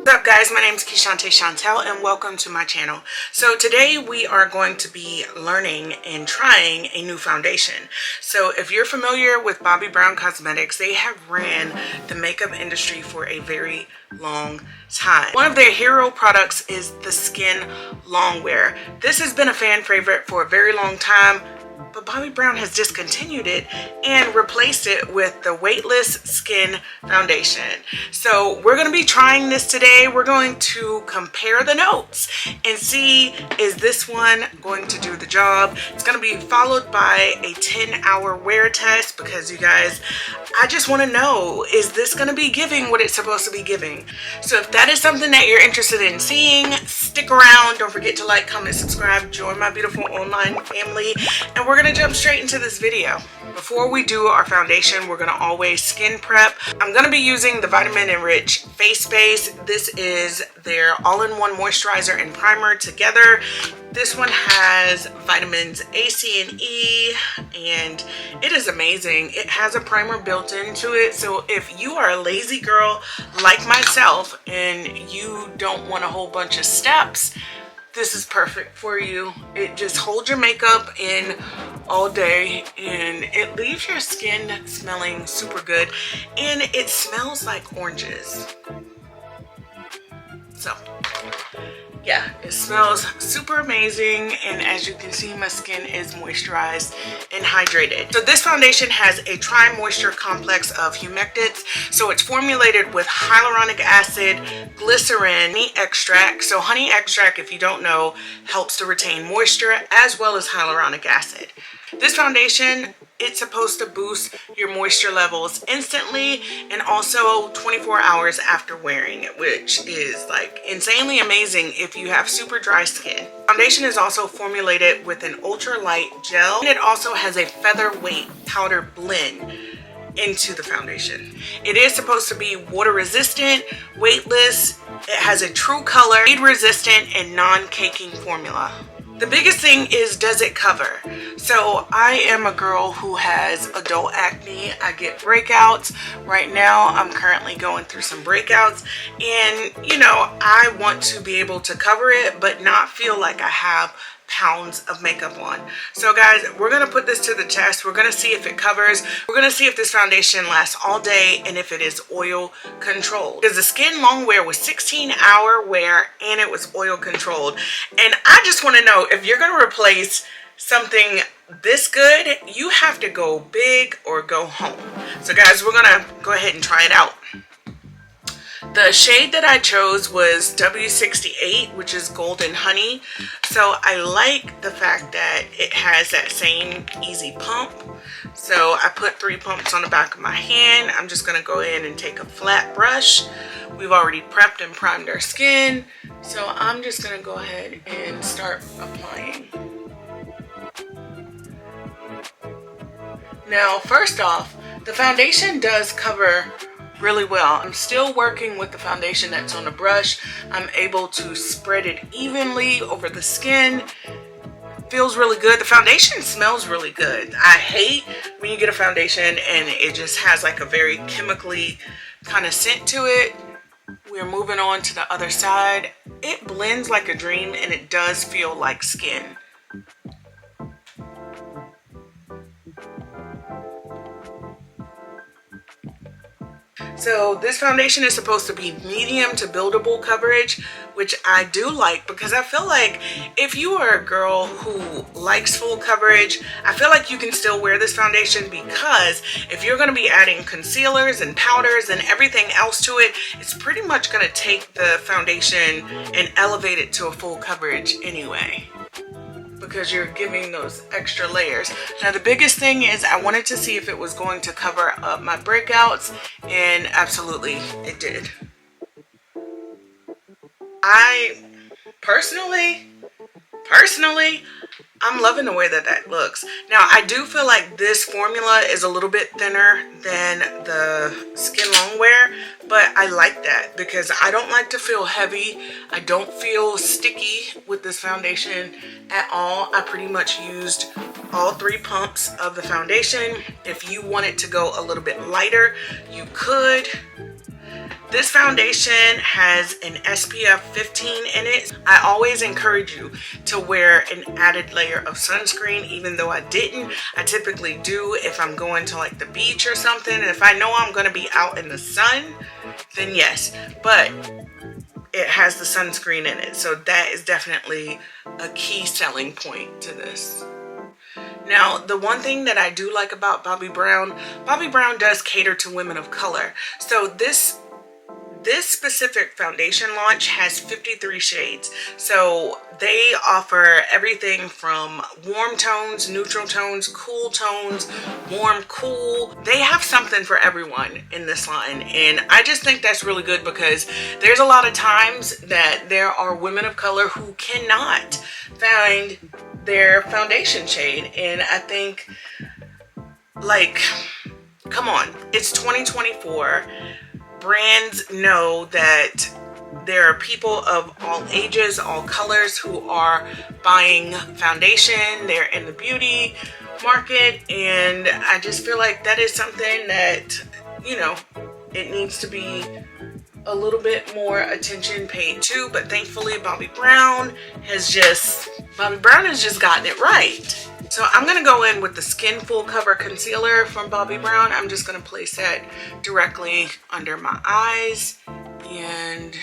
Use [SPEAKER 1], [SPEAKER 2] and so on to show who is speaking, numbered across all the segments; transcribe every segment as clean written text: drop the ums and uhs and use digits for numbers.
[SPEAKER 1] What's up guys, my name is Keshante Chantel and welcome to my channel. So today we are going to be learning and trying a new foundation. So if you're familiar with Bobbi Brown Cosmetics, they have ran the makeup industry for a very long time. One of their hero products is the Skin Longwear. This has been a fan favorite for a very long time, but Bobbi Brown has discontinued it and replaced it with the Weightless Skin Foundation. So we're going to be trying this today. We're going to compare the notes and see, is this one going to do the job? It's going to be followed by a 10-hour wear test because you guys, I just want to know, is this going to be giving what it's supposed to be giving? So if that is something that you're interested in seeing, stick around. Don't forget to like, comment, subscribe, join my beautiful online family, and we're gonna jump straight into this video. Before we do our foundation, we're gonna always skin prep. I'm gonna be using the Vitamin Enrich Face Base. This is their all-in-one moisturizer and primer together. This one has vitamins A, C, and E, and it is amazing. It has a primer built into it, so if you are a lazy girl like myself and you don't want a whole bunch of steps, this is perfect for you. It just holds your makeup in all day and it leaves your skin smelling super good, and it smells like oranges. So yeah, it smells super amazing, and as you can see, my skin is moisturized and hydrated. So this foundation has a tri-moisture complex of humectants. So it's formulated with hyaluronic acid, glycerin, honey extract. So honey extract, if you don't know, helps to retain moisture as well as hyaluronic acid. This foundation, it's supposed to boost your moisture levels instantly and also 24 hours after wearing it, which is like insanely amazing if you have super dry skin. Foundation is also formulated with an ultra-light gel, and it also has a featherweight powder blend into the foundation. It is supposed to be water resistant, weightless, it has a true color, shade resistant, and non-caking formula. The biggest thing is, does it cover? So I am a girl who has adult acne. I get breakouts. Right now I'm currently going through some breakouts, and you know, I want to be able to cover it but not feel like I have pounds of makeup on. So guys, we're gonna put this to the test. We're gonna see if it covers. We're gonna see if this foundation lasts all day and if it is oil controlled, because the Skin Longwear was 16-hour wear and it was oil controlled. And I just want to know, if you're gonna replace something this good, you have to go big or go home. So guys, we're gonna go ahead and try it out. The shade that I chose was W68, which is Golden Honey. So I like the fact that it has that same easy pump. So I put 3 pumps on the back of my hand. I'm just gonna go in and take a flat brush. We've already prepped and primed our skin, so I'm just gonna go ahead and start applying. Now, first off, the foundation does cover really well. I'm still working with the foundation that's on the brush. I'm able to spread it evenly over the skin. Feels really good. The foundation smells really good. I hate when you get a foundation and it just has like a very chemically kind of scent to it. We're moving on to the other side. It blends like a dream and it does feel like skin. So this foundation is supposed to be medium to buildable coverage, which I do like, because I feel like if you are a girl who likes full coverage, I feel like you can still wear this foundation, because if you're going to be adding concealers and powders and everything else to it, it's pretty much going to take the foundation and elevate it to a full coverage anyway, because you're giving those extra layers. Now the biggest thing is, I wanted to see if it was going to cover up my breakouts, and absolutely it did. I personally, I'm loving the way that that looks. Now I do feel like this formula is a little bit thinner than the Skin Longwear, but I like that because I don't like to feel heavy. I don't feel sticky with this foundation at all. I pretty much used all 3 pumps of the foundation. If you wanted to go a little bit lighter, you could. This foundation has an SPF 15 in it. I always encourage you to wear an added layer of sunscreen, even though I didn't. I typically do if I'm going to like the beach or something. And if I know I'm going to be out in the sun, then yes. But it has the sunscreen in it. So that is definitely a key selling point to this. Now, the one thing that I do like about Bobbi Brown does cater to women of color. So this specific foundation launch has 53 shades. So they offer everything from warm tones, neutral tones, cool tones, warm, cool. They have something for everyone in this line. And I just think that's really good because there's a lot of times that there are women of color who cannot find their foundation shade. And I think, like, come on, it's 2024. Brands know that there are people of all ages, all colors who are buying foundation. They're in the beauty market, and I just feel like that is something that, you know, it needs to be a little bit more attention paid to. But thankfully Bobbi Brown has just gotten it right. So I'm going to go in with the Skin Full Cover Concealer from Bobbi Brown. I'm just going to place that directly under my eyes. And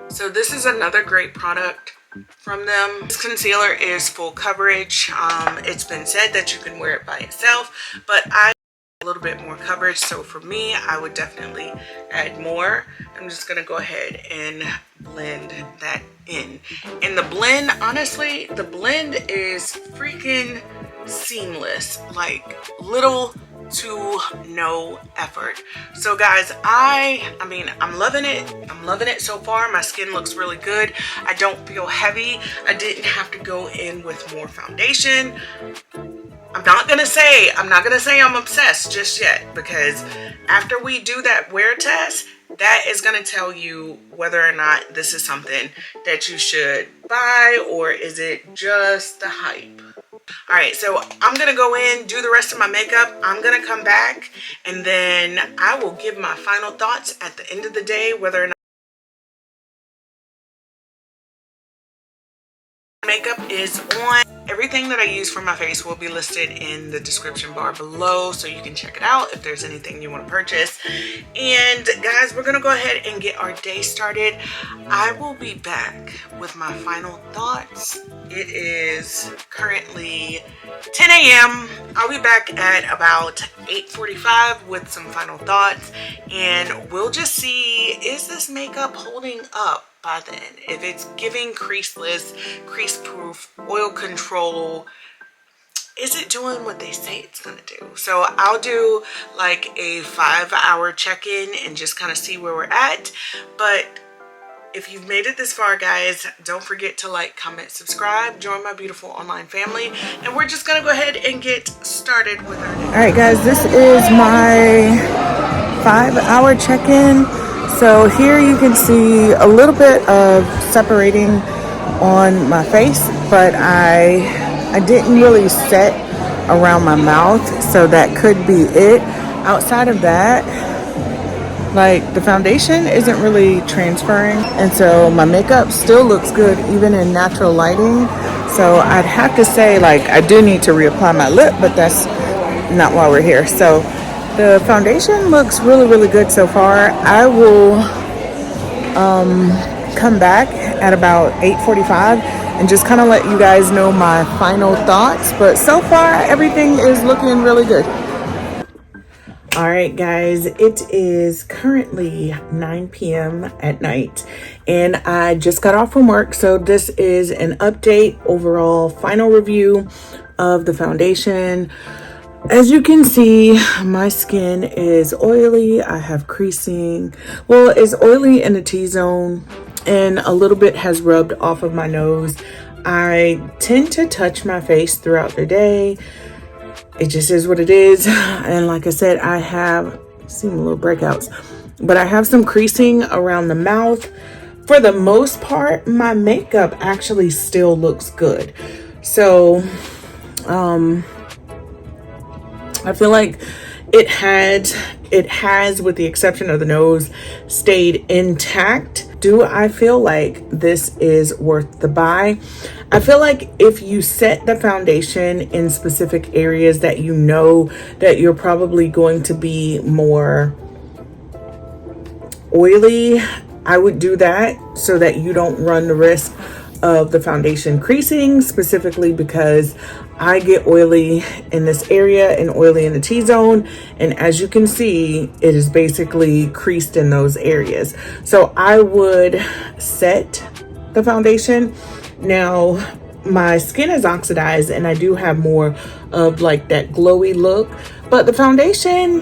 [SPEAKER 1] so this is another great product from them. This concealer is full coverage. It's been said that you can wear it by itself, but I a little bit more coverage, so for me I would definitely add more. I'm just gonna go ahead and blend that in. And the blend, honestly, the blend is freaking seamless, like little to no effort. So guys, I mean, I'm loving it so far. My skin looks really good. I don't feel heavy. I didn't have to go in with more foundation. I'm not gonna say I'm obsessed just yet, because after we do that wear test, that is gonna tell you whether or not this is something that you should buy, or is it just the hype. All right, so I'm gonna go in, do the rest of my makeup. I'm gonna come back, and then I will give my final thoughts at the end of the day, whether or not makeup is on. Everything that I use for my face will be listed in the description bar below, so you can check it out if there's anything you want to purchase. And guys, we're gonna go ahead and get our day started. I will be back with my final thoughts. It is currently 10 a.m. I'll be back at about 8:45 with some final thoughts, and we'll just see, is this makeup holding up by then? If it's giving creaseless, crease proof, oil control, is it doing what they say it's gonna do? So I'll do like a 5-hour check-in and just kind of see where we're at. But if you've made it this far, guys, don't forget to like, comment, subscribe, join my beautiful online family, and we're just gonna go ahead and get started with our day. All right, guys, this is my 5-hour check-in. So here you can see a little bit of separating on my face, but I didn't really set around my mouth, so that could be it. Outside of that, like, the foundation isn't really transferring, and so my makeup still looks good even in natural lighting. So I'd have to say, like, I do need to reapply my lip, but that's not why we're here. So the foundation looks really, really good so far. I will come back at about 8:45 and just kind of let you guys know my final thoughts. But so far, everything is looking really good. All right, guys, it is currently 9 p.m. at night, and I just got off from work. So this is an update, overall final review of the foundation. As you can see, my skin is oily. I have creasing. Well, it's oily in the T-zone, and a little bit has rubbed off of my nose. I tend to touch my face throughout the day. It just is what it is. And like I said, I have seen little breakouts, but I have some creasing around the mouth. For the most part, my makeup actually still looks good. So, I feel like it had it has, with the exception of the nose, stayed intact. Do I feel like this is worth the buy? I feel like if you set the foundation in specific areas that you know that you're probably going to be more oily, I would do that so that you don't run the risk of the foundation creasing, specifically because I get oily in this area and oily in the T-zone, and as you can see, it is basically creased in those areas. So I would set the foundation. Now my skin is oxidized and I do have more of like that glowy look, but the foundation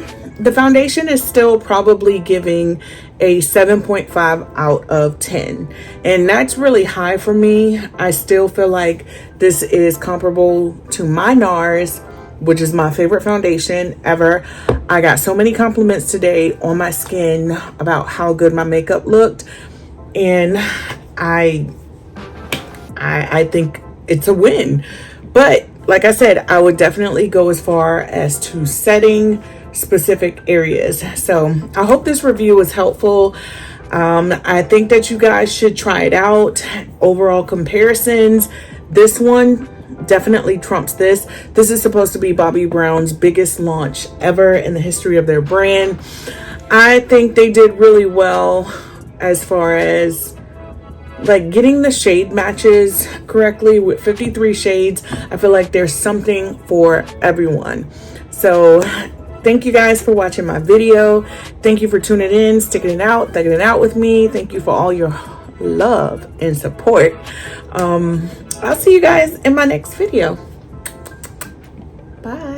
[SPEAKER 1] is still probably giving a 7.5 out of 10, and that's really high for me. I still feel like this is comparable to my NARS, which is my favorite foundation ever. I got so many compliments today on my skin about how good my makeup looked, and I think it's a win. But like I said, I would definitely go as far as to setting specific areas. So I hope this review was helpful. I think that you guys should try it out. Overall comparisons, this one definitely trumps this. This is supposed to be Bobbi Brown's biggest launch ever in the history of their brand. I think they did really well as far as like getting the shade matches correctly with 53 shades. I feel like there's something for everyone. So thank you guys for watching my video. Thank you for tuning in, sticking it out, thugging it out with me. Thank you for all your love and support. I'll see you guys in my next video. Bye.